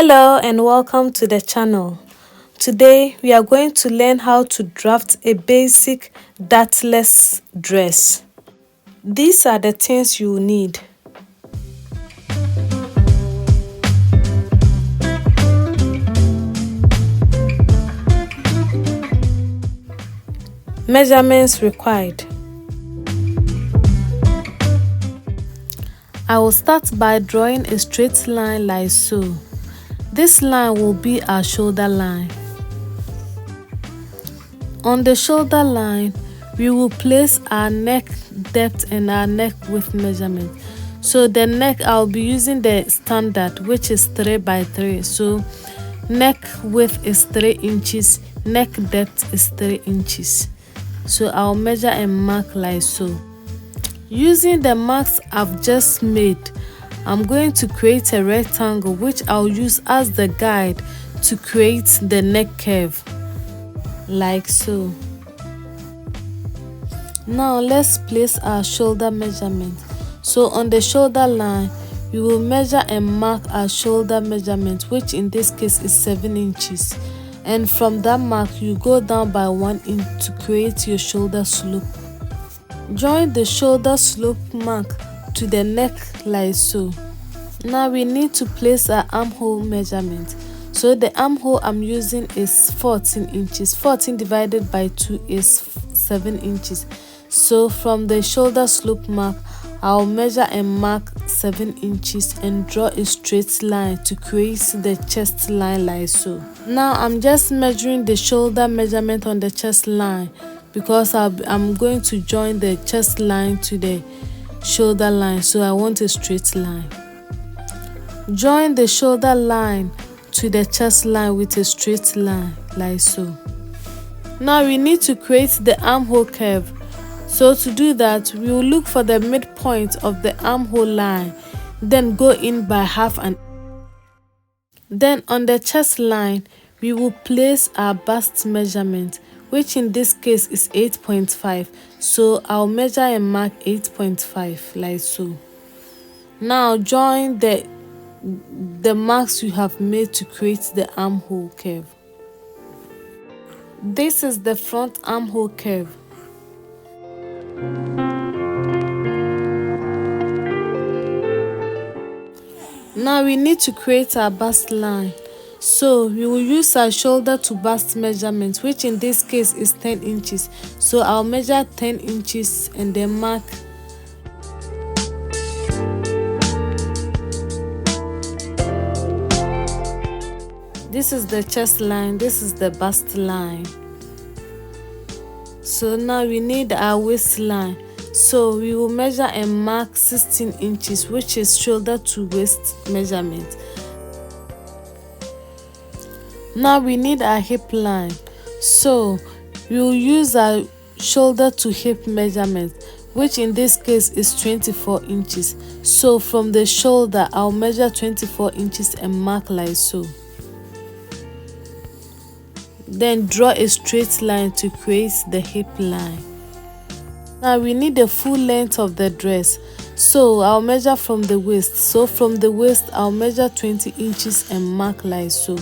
Hello and welcome to the channel. Today we are going to learn how to draft a basic dartless dress. These are the things you need. Measurements required. I will start by drawing a straight line like so. This line will be our shoulder line. On the shoulder line, we will place our neck depth and our neck width measurement. So the neck, I'll be using the standard, which is 3 by 3. So neck width is 3 inches, neck depth is 3 inches. So I'll measure and mark like so. Using the marks I've just made, I'm going to create a rectangle which I'll use as the guide to create the neck curve, like so. Now let's place our shoulder measurement. So on the shoulder line, we will measure and mark our shoulder measurement, which in this case is 7 inches. And from that mark, you go down by 1 inch to create your shoulder slope. Join the shoulder slope mark to the neck like so. Now we need to place our armhole measurement. So the armhole I'm using is 14 inches. 14 divided by 2 is 7 inches. So from the shoulder slope mark, I'll measure and mark 7 inches and draw a straight line to create the chest line like so. Now I'm just measuring the shoulder measurement on the chest line, because I'm going to join the chest line to the shoulder line, so I want a straight line. Join the shoulder line to the chest line with a straight line like so. Now we need to create the armhole curve. So to do that, we will look for the midpoint of the armhole line, then go in by half an. Then on the chest line, we will place our bust measurement, which in this case is 8.5. So I'll measure and mark 8.5 like so. Now join the marks you have made to create the armhole curve. This is the front armhole curve. Now we need to create our bust line. So we will use our shoulder to bust measurement, which in this case is 10 inches. So I'll measure 10 inches and then mark. This is the chest line, this is the bust line. So now we need our waistline. So we will measure and mark 16 inches, which is shoulder to waist measurement. Now we need our hip line. So we will use our shoulder to hip measurement, which in this case is 24 inches. So from the shoulder, I'll measure 24 inches and mark like so. Then draw a straight line to create the hip line. Now we need the full length of the dress. So I'll measure from the waist. So from the waist, I'll measure 20 inches and mark like so.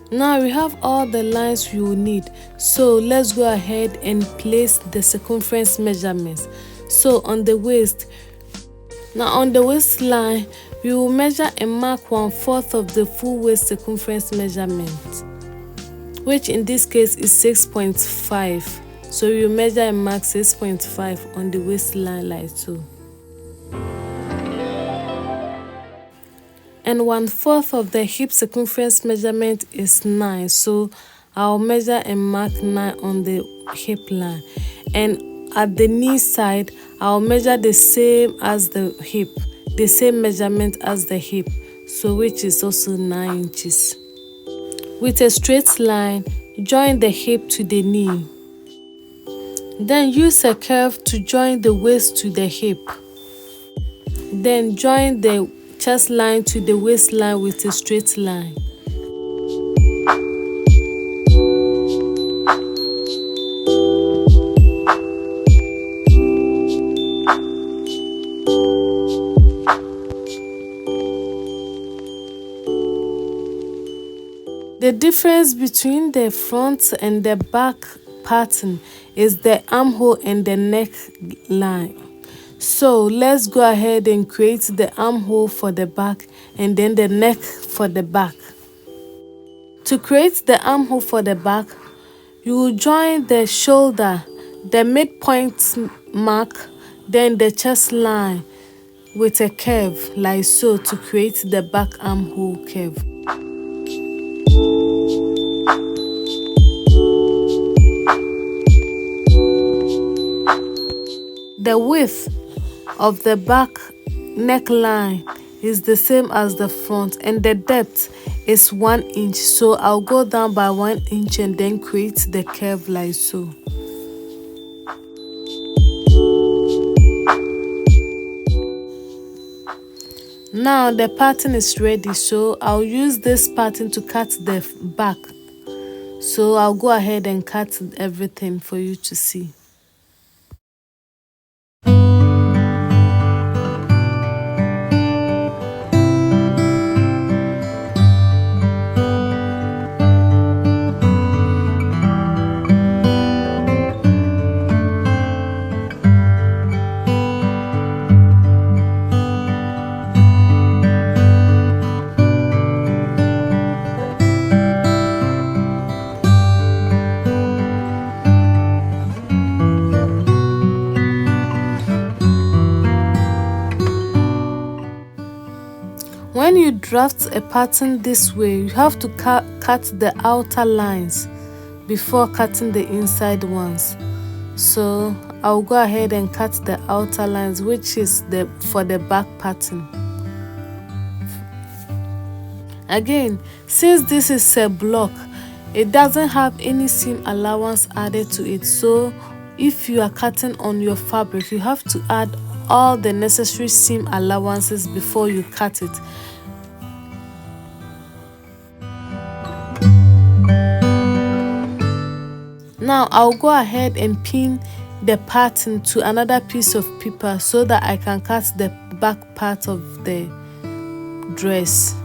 Now we have all the lines we will need. So let's go ahead and place the circumference measurements. So on the waist, now on the waistline, we will measure and mark 1/4 of the full waist circumference measurement, which in this case is 6.5. So you measure and mark 6.5 on the waistline like so. And 1/4 of the hip circumference measurement is 9. So I'll measure and mark 9 on the hip line. And at the knee side, I'll measure the same as the hip, the same measurement as the hip, so which is also 9 inches. With a straight line, join the hip to the knee. Then use a curve to join the waist to the hip. Then join the chest line to the waistline with a straight line. The difference between the front and the back pattern is the armhole and the neck line. So let's go ahead and create the armhole for the back and then the neck for the back. To create the armhole for the back, you will join the shoulder, the midpoint mark, then the chest line with a curve like so to create the back armhole curve. The width of the back neckline is the same as the front and the depth is 1 inch, so I'll go down by 1 inch and then create the curve like so. Now the pattern is ready, so I'll use this pattern to cut the back. So I'll go ahead and cut everything for you to see. When you draft a pattern this way, you have to cut the outer lines before cutting the inside ones. So I'll go ahead and cut the outer lines, which is for the back pattern. Again, since this is a block, it doesn't have any seam allowance added to it. So if you are cutting on your fabric, you have to add all the necessary seam allowances before you cut it. Now I'll go ahead and pin the pattern to another piece of paper so that I can cut the back part of the dress.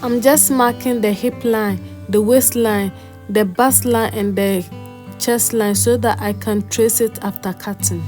I'm just marking the hip line, the waistline, the bust line and the chest line so that I can trace it after cutting.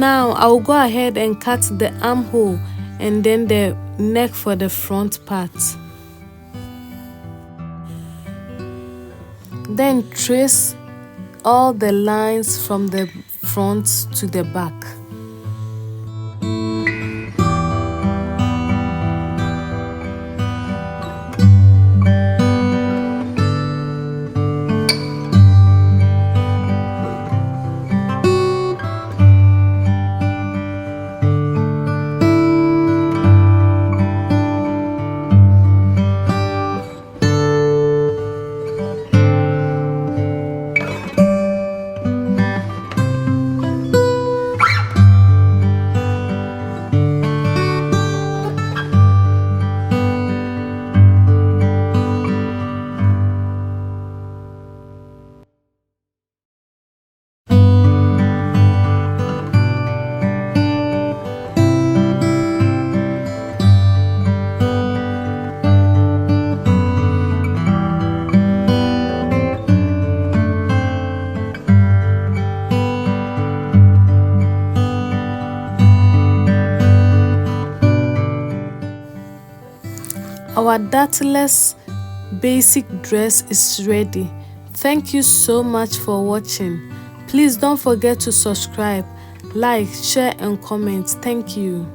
Now I'll go ahead and cut the armhole and then the neck for the front part. Then trace all the lines from the front to the back. Our Dartless basic dress is ready. Thank you so much for watching. Please don't forget to subscribe, like, share and comment. Thank you.